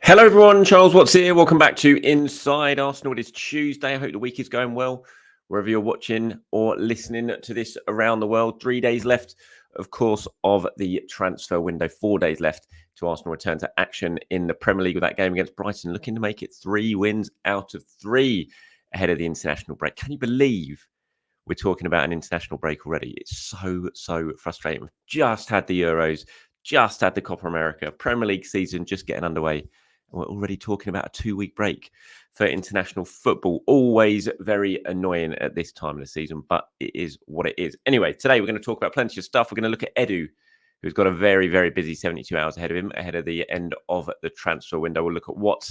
Hello, everyone. Charles Watts here. Welcome back to Inside Arsenal. It is Tuesday. I hope the week is going well, wherever you're watching or listening to this around the world. 3 days left, of course, of the transfer window. 4 days left to Arsenal return to action in the Premier League with that game against Brighton, looking to make it 3 wins out of 3 ahead of the international break. Can you believe we're talking about an international break already? It's so frustrating. We've just had the Euros, just had the Copa America, Premier League season just getting underway. We're already talking about a 2-week break for international football. Always very annoying at this time of the season, but it is what it is. Anyway, today we're going to talk about plenty of stuff. We're going to look at Edu, who's got a very busy 72 hours ahead of him, ahead of the end of the transfer window. We'll look at what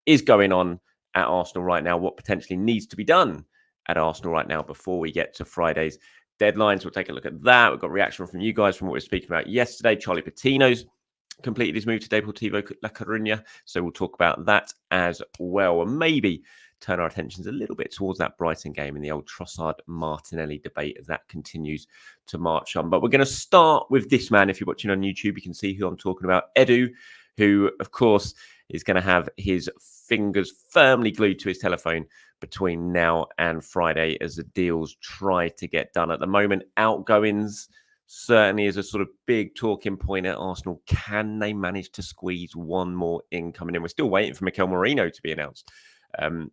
is going on at Arsenal right now, what potentially needs to be done at Arsenal right now before we get to Friday's deadlines. We'll take a look at that. We've got reaction from you guys from what we were speaking about yesterday. Charlie Patino's completed his move to Deportivo La Coruña, so we'll talk about that as well, and maybe turn our attentions a little bit towards that Brighton game and the old Trossard Martinelli debate as that continues to march on. But we're going to start with this man. If you're watching on YouTube, you can see who I'm talking about, Edu, who of course is going to have his fingers firmly glued to his telephone between now and Friday as the deals try to get done. At the moment, outgoings certainly is a sort of big talking point at Arsenal. Can they manage to squeeze one more in coming in? We're still waiting for Mikel Merino to be announced.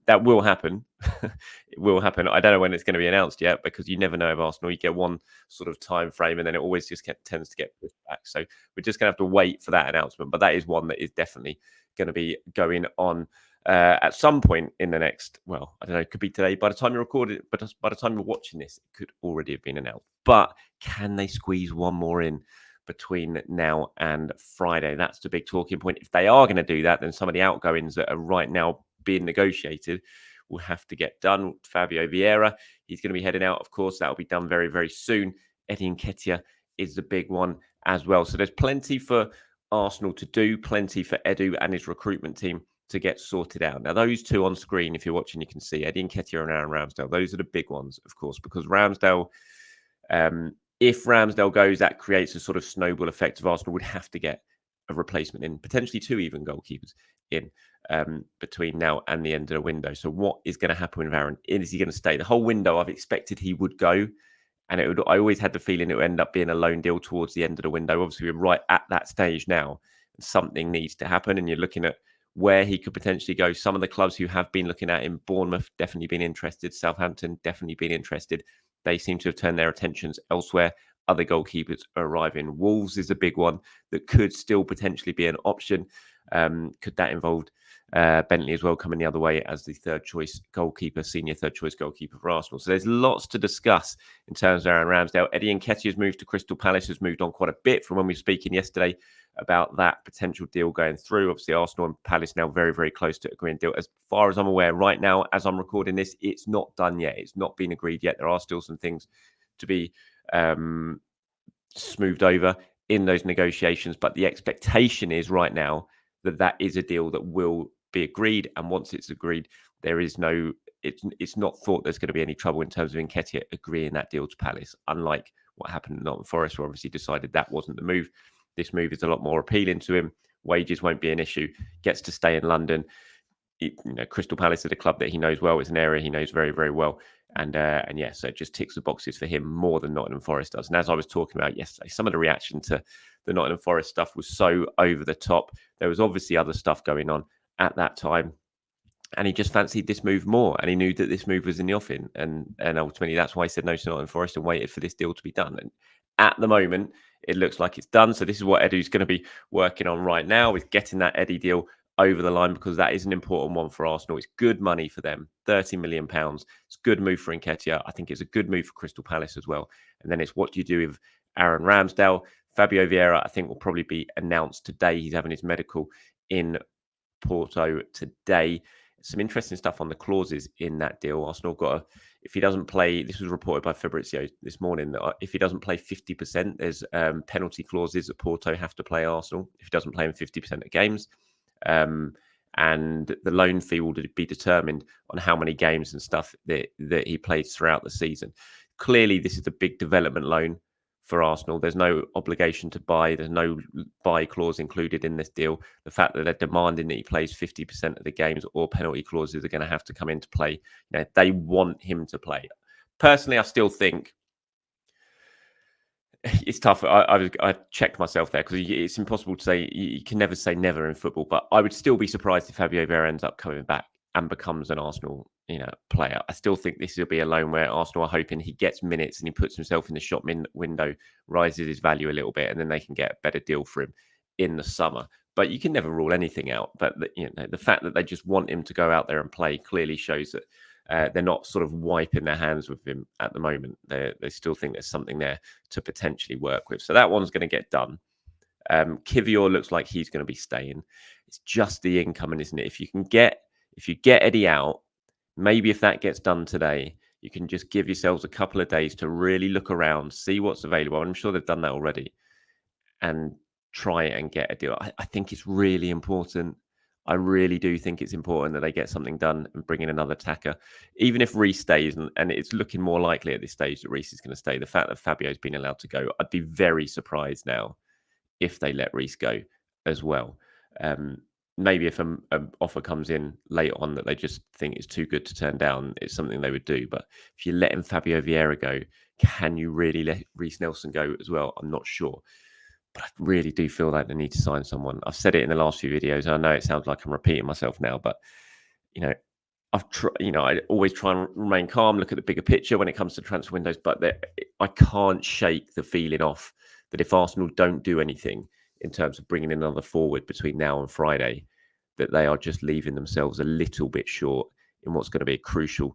That will happen. It will happen. I don't know when it's going to be announced yet, because you never know of Arsenal. You get one sort of time frame and then it always just tends to get pushed back. So we're just going to have to wait for that announcement. But that is one that is definitely going to be going on at some point in the next, well, I don't know, it could be today. By the time you record it, but by the time you're watching this, it could already have been announced. But can they squeeze one more in between now and Friday? That's the big talking point. If they are going to do that, then some of the outgoings that are right now being negotiated will have to get done. Fabio Vieira, he's going to be heading out, of course. That will be done very soon. Eddie Nketiah is the big one as well. So there's plenty for Arsenal to do, plenty for Edu and his recruitment team to get sorted out. Now, those two on screen, if you're watching, you can see Eddie Nketiah and Aaron Ramsdale. Those are the big ones, of course, because Ramsdale, if Ramsdale goes, that creates a sort of snowball effect of Arsenal would have to get a replacement in, potentially 2 even goalkeepers in between now and the end of the window. So what is going to happen with Aaron? Is he going to stay? The whole window, I've expected he would go. And I always had the feeling it would end up being a loan deal towards the end of the window. Obviously, we're right at that stage now. And something needs to happen. And you're looking at where he could potentially go. Some of the clubs who have been looking at him, Bournemouth definitely been interested. Southampton definitely been interested. They seem to have turned their attentions elsewhere. Other goalkeepers are arriving. Wolves is a big one that could still potentially be an option. Could that involve Bentley as well coming the other way as the senior third choice goalkeeper for Arsenal? So there's lots to discuss in terms of Aaron Ramsdale. Eddie Nketiah's move to Crystal Palace has moved on quite a bit from when we were speaking yesterday about that potential deal going through. Obviously, Arsenal and Palace now very close to agreeing deal. As far as I'm aware, right now, as I'm recording this, it's not done yet. It's not been agreed yet. There are still some things to be smoothed over in those negotiations, but the expectation is right now that is a deal that will be agreed. And once it's agreed, there is no, it's not thought there's going to be any trouble in terms of Nketiah agreeing that deal to Palace, unlike what happened at Nottingham Forest, where obviously decided that wasn't the move. This move is a lot more appealing to him. Wages won't be an issue. Gets to stay in London. Crystal Palace is a club that he knows well. It's an area he knows very well. And yeah, so it just ticks the boxes for him more than Nottingham Forest does. And as I was talking about yesterday, some of the reaction to the Nottingham Forest stuff was so over the top. There was obviously other stuff going on at that time. And he just fancied this move more. And he knew that this move was in the offing. And ultimately, that's why he said no to Nottingham Forest and waited for this deal to be done. And at the moment, it looks like it's done. So this is what Edu's going to be working on right now, is getting that Eddie deal over the line, because that is an important one for Arsenal. It's good money for them, £30 million. It's a good move for Nketiah. I think it's a good move for Crystal Palace as well. And then it's what do you do with Aaron Ramsdale? Fabio Vieira, I think, will probably be announced today. He's having his medical in Porto today. Some interesting stuff on the clauses in that deal. Arsenal got if he doesn't play, this was reported by Fabrizio this morning, that if he doesn't play 50%, there's penalty clauses that Porto have to play Arsenal if he doesn't play in 50% of games. And the loan fee will be determined on how many games and stuff that he plays throughout the season. Clearly, this is a big development loan for Arsenal. There's no obligation to buy. There's no buy clause included in this deal. The fact that they're demanding that he plays 50% of the games or penalty clauses are going to have to come into play. They want him to play. Personally, I still think it's tough. I checked myself there because it's impossible to say. You can never say never in football, but I would still be surprised if Fabio Vieira ends up coming back and becomes an Arsenal, player. I still think this will be a loan where Arsenal are hoping he gets minutes and he puts himself in the shop window, rises his value a little bit, and then they can get a better deal for him in the summer. But you can never rule anything out. But the fact that they just want him to go out there and play clearly shows that they're not sort of wiping their hands with him at the moment. They still think there's something there to potentially work with. So that one's going to get done. Kivior looks like he's going to be staying. It's just the incoming, isn't it? If you get Eddie out, maybe if that gets done today, you can just give yourselves a couple of days to really look around, see what's available. I'm sure they've done that already, and try and get a deal. I think it's really important. I really do think it's important that they get something done and bring in another attacker. Even if Reece stays, and it's looking more likely at this stage that Reece is going to stay, the fact that Fabio's been allowed to go, I'd be very surprised now if they let Reece go as well. Maybe if an offer comes in late on that they just think it's too good to turn down, it's something they would do. But if you're letting Fabio Vieira go, can you really let Reece Nelson go as well? I'm not sure. But I really do feel like they need to sign someone. I've said it in the last few videos. I know it sounds like I'm repeating myself now, but I always try and remain calm, look at the bigger picture when it comes to transfer windows. But I can't shake the feeling off that if Arsenal don't do anything in terms of bringing in another forward between now and Friday, that they are just leaving themselves a little bit short in what's going to be a crucial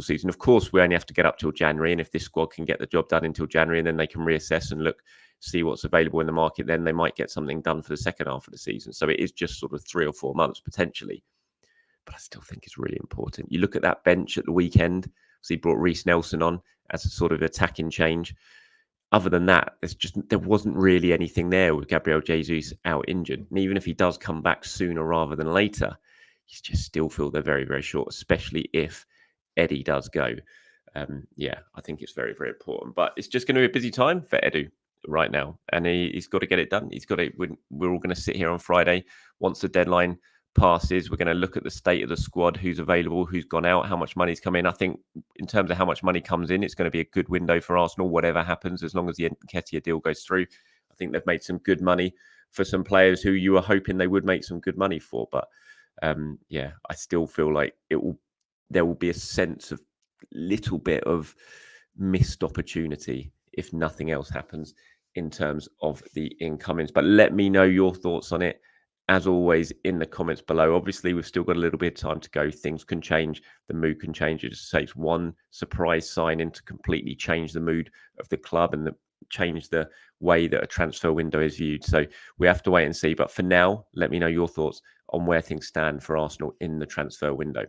season. Of course, we only have to get up till January, and if this squad can get the job done until January, and then they can reassess and see what's available in the market, then they might get something done for the second half of the season. So it is just sort of 3 or 4 months potentially. But I still think it's really important. You look at that bench at the weekend. So he brought Reece Nelson on as a sort of attacking change. Other than that, there wasn't really anything there with Gabriel Jesus out injured. And even if he does come back sooner rather than later, you just still feel they're very, very short, especially if Eddie does go. I think it's very, very important. But it's just going to be a busy time for Edu right now, and he's got to get it done. We're all going to sit here on Friday once the deadline passes. We're going to look at the state of the squad, who's available, who's gone out, how much money's come in. I think in terms of how much money comes in, it's going to be a good window for Arsenal, whatever happens, as long as the Nketiah deal goes through. I think they've made some good money for some players who you were hoping they would make some good money for. But I still feel like there will be a sense of little bit of missed opportunity if nothing else happens in terms of the incomings. But let me know your thoughts on it, as always, in the comments below. Obviously, we've still got a little bit of time to go. Things can change. The mood can change. It just takes one surprise signing to completely change the mood of the club and change the way that a transfer window is viewed. So we have to wait and see. But for now, let me know your thoughts on where things stand for Arsenal in the transfer window.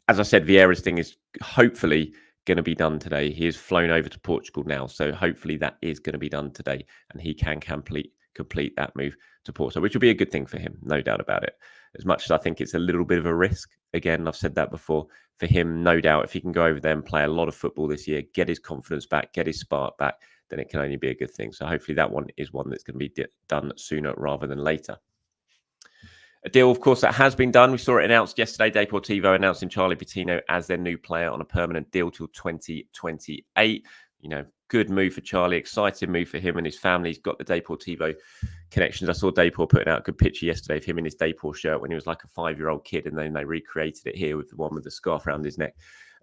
As I said, Vieira's thing is hopefully going to be done today. He has flown over to Portugal now, so hopefully that is going to be done today, and he can complete that move to Porto, which will be a good thing for him, no doubt about it. As much as I think it's a little bit of a risk, again, I've said that before, for him, no doubt, if he can go over there and play a lot of football this year, get his confidence back, get his spark back, then it can only be a good thing. So hopefully that one is one that's going to be done sooner rather than later. A deal, of course, that has been done. We saw it announced yesterday. Deportivo announcing Charlie Patino as their new player on a permanent deal till 2028. Good move for Charlie. Exciting move for him and his family. He's got the Deportivo connections. I saw Depor putting out a good picture yesterday of him in his Depor shirt when he was like a 5-year-old kid, and then they recreated it here with the one with the scarf around his neck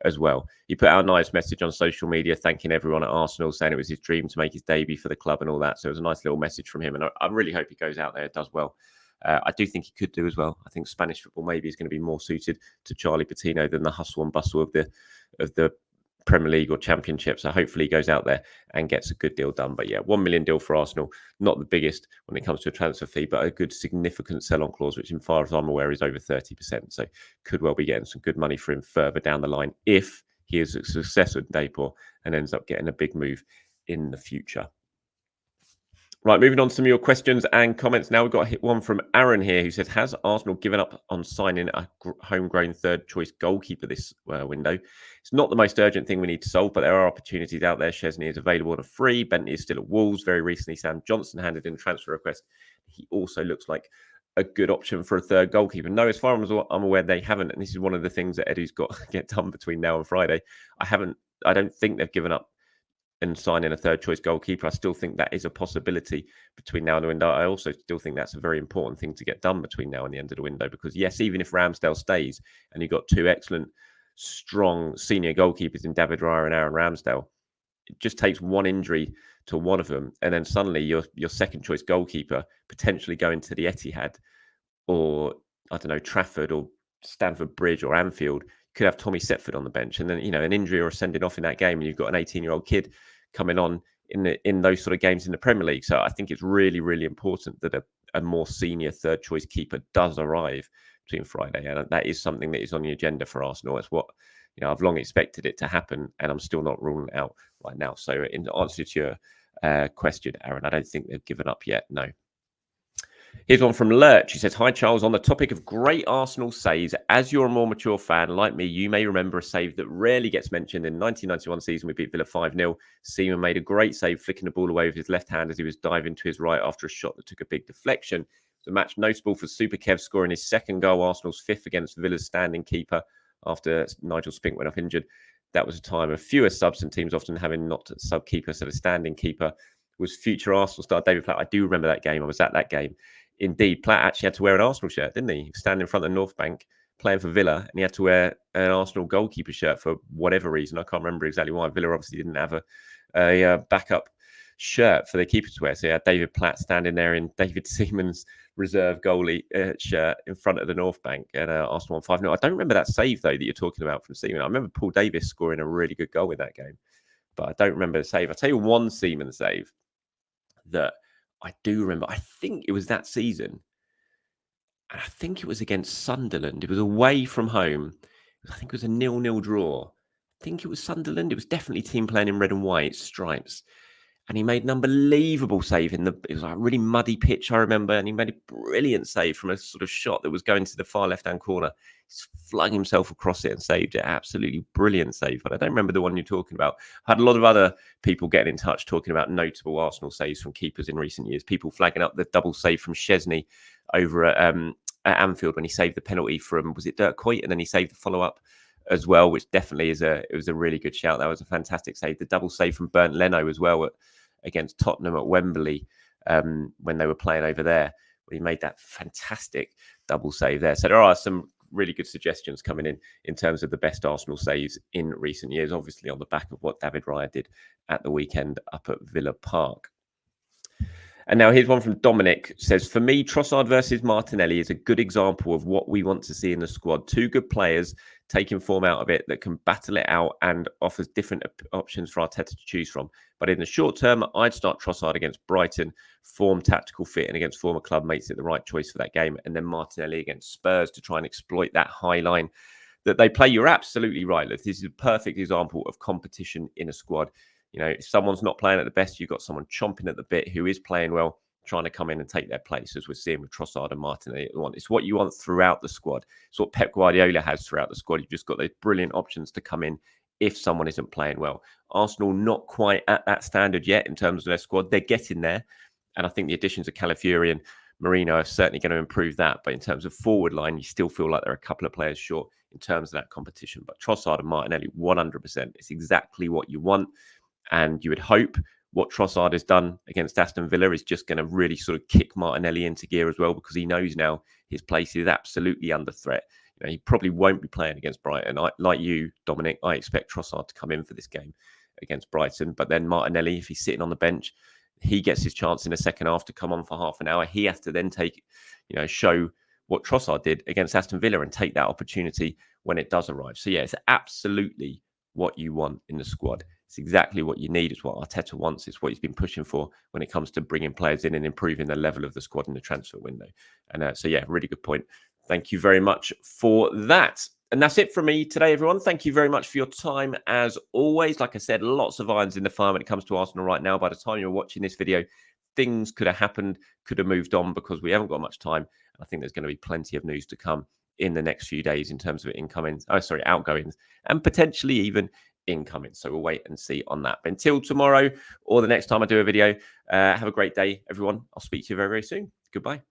as well. He put out a nice message on social media thanking everyone at Arsenal, saying it was his dream to make his debut for the club and all that. So it was a nice little message from him, and I really hope he goes out there and does well. I do think he could do as well. I think Spanish football maybe is going to be more suited to Charlie Patino than the hustle and bustle of the Premier League or Championship. So hopefully he goes out there and gets a good deal done. But yeah, 1 million deal for Arsenal. Not the biggest when it comes to a transfer fee, but a good significant sell-on clause, which as far as I'm aware is over 30%. So could well be getting some good money for him further down the line if he is a success with Depor and ends up getting a big move in the future. Right, moving on to some of your questions and comments. Now we've got one from Aaron here who says, has Arsenal given up on signing a homegrown third choice goalkeeper this window? It's not the most urgent thing we need to solve, but there are opportunities out there. Chesney is available on a free. Bentley is still at Wolves. Very recently, Sam Johnson handed in a transfer request. He also looks like a good option for a third goalkeeper. No, as far as I'm aware, they haven't. And this is one of the things that Eddie's got to get done between now and Friday. I don't think they've given up and sign in a third choice goalkeeper. I still think that is a possibility between now and the window. I also still think that's a very important thing to get done between now and the end of the window, because yes, even if Ramsdale stays and you've got two excellent, strong senior goalkeepers in David Raya and Aaron Ramsdale, it just takes one injury to one of them, and then suddenly your second choice goalkeeper potentially going to the Etihad or I don't know, Trafford or Stamford Bridge or Anfield, could have Tommy Setford on the bench, and then an injury or a sending off in that game, and you've got an 18-year-old kid coming on in those sort of games in the Premier League. So I think it's really, really important that a more senior third choice keeper does arrive between Friday, and that is something that is on the agenda for Arsenal. It's what I've long expected it to happen, and I'm still not ruling it out right now. So in answer to your question, Aaron, I don't think they've given up yet. No. Here's one from Lurch. He says, hi, Charles. On the topic of great Arsenal saves, as you're a more mature fan like me, you may remember a save that rarely gets mentioned. In 1991 season, we beat Villa 5-0. Seaman made a great save, flicking the ball away with his left hand as he was diving to his right after a shot that took a big deflection. The match notable for Super Kev scoring his second goal, Arsenal's fifth against Villa's standing keeper after Nigel Spink went off injured. That was a time of fewer subs and teams often having not a sub keeper, so the standing keeper was future Arsenal star David Platt. I do remember that game. I was at that game. Indeed, Platt actually had to wear an Arsenal shirt, didn't he? He was standing in front of the North Bank playing for Villa, and he had to wear an Arsenal goalkeeper shirt for whatever reason. I can't remember exactly why. Villa obviously didn't have a backup shirt for their keeper to wear. So you had David Platt standing there in David Seaman's reserve goalie shirt in front of the North Bank, and Arsenal won 5-0. I don't remember that save, though, that you're talking about from Seaman. I remember Paul Davis scoring a really good goal in that game, but I don't remember the save. I'll tell you one Seaman save that I do remember. I think it was that season. And I think it was against Sunderland. It was away from home. I think it was a 0-0 draw. I think it was Sunderland. It was definitely team playing in red and white stripes. And he made an unbelievable save it was like a really muddy pitch, I remember. And he made a brilliant save from a sort of shot that was going to the far left-hand corner. He flung himself across it and saved it. Absolutely brilliant save. But I don't remember the one you're talking about. I had a lot of other people getting in touch talking about notable Arsenal saves from keepers in recent years. People flagging up the double save from Chesney over at Anfield when he saved the penalty from, was it Dirk Kuyt? And then he saved the follow-up as well, which definitely it was a really good shout. That was a fantastic save. The double save from Bernd Leno as well against Tottenham at Wembley when they were playing over there. He made that fantastic double save there. So there are some really good suggestions coming in terms of the best Arsenal saves in recent years, obviously on the back of what David Raya did at the weekend up at Villa Park. And now here's one from Dominic. Says, for me, Trossard versus Martinelli is a good example of what we want to see in the squad. Two good players taking form out of it that can battle it out and offers different options for Arteta to choose from. But in the short term, I'd start Trossard against Brighton. Form, tactical fit, and against former club makes it the right choice for that game. And then Martinelli against Spurs to try and exploit that high line that they play. You're absolutely right. This is a perfect example of competition in a squad. If someone's not playing at the best, you've got someone chomping at the bit who is playing well, trying to come in and take their place, as we're seeing with Trossard and Martinelli at the moment. It's what you want throughout the squad. It's what Pep Guardiola has throughout the squad. You've just got those brilliant options to come in if someone isn't playing well. Arsenal not quite at that standard yet in terms of their squad. They're getting there. And I think the additions of Calafiori and Marino are certainly going to improve that. But in terms of forward line, you still feel like there are a couple of players short in terms of that competition. But Trossard and Martinelli, 100%. It's exactly what you want. And you would hope what Trossard has done against Aston Villa is just going to really sort of kick Martinelli into gear as well, because he knows now his place is absolutely under threat. He probably won't be playing against Brighton. Like you, Dominic, I expect Trossard to come in for this game against Brighton. But then Martinelli, if he's sitting on the bench, he gets his chance in the second half to come on for half an hour. He has to then show what Trossard did against Aston Villa and take that opportunity when it does arrive. So yeah, it's absolutely what you want in the squad. It's exactly what you need. It's what Arteta wants. It's what he's been pushing for when it comes to bringing players in and improving the level of the squad in the transfer window. And so, yeah, really good point. Thank you very much for that. And that's it from me today, everyone. Thank you very much for your time. As always, like I said, lots of irons in the fire when it comes to Arsenal right now. By the time you're watching this video, things could have happened, could have moved on because we haven't got much time. I think there's going to be plenty of news to come in the next few days in terms of outgoings, and potentially even incoming. So we'll wait and see on that. But until tomorrow or the next time I do a video, have a great day, everyone. I'll speak to you very, very soon. Goodbye.